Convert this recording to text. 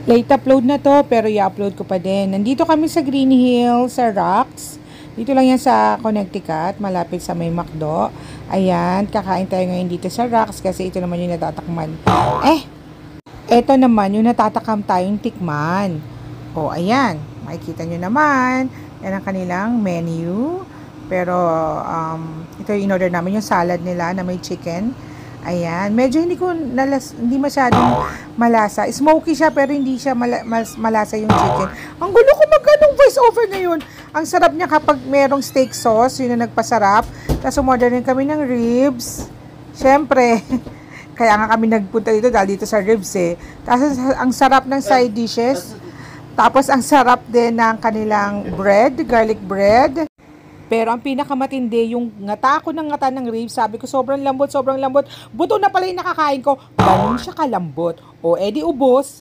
Late upload na to, pero i-upload ko pa din. Nandito kami sa Green Hill, sa Rocks. Dito lang yan sa Connecticut, malapit sa may McDo. Ayan, kakain tayo ngayon dito sa Rocks kasi ito naman yung natatakman. Ito naman yung natatakam tayong tikman. O, ayan. Makikita nyo naman. Yan ang kanilang menu. Pero, ito yung in-order namin, yung salad nila na may chicken. Ayan. Medyo hindi masyadong malasa. Smoky siya pero hindi siya malasa yung chicken. Ang gulo ko magkanong voice over ngayon. Ang sarap niya kapag merong steak sauce. Yun na nagpasarap. Tapos umorder rin kami ng ribs. Siyempre, kaya nga kami nagpunta dito dahil dito sa ribs eh. Tapos ang sarap ng side dishes. Tapos ang sarap din ng kanilang bread, garlic bread. Pero ang pinakamatindi, yung ngata ko ng ngata ng ribs, sabi ko sobrang lambot, sobrang lambot. Buto na pala yung nakakain ko, ganun siya kalambot. O edi ubos.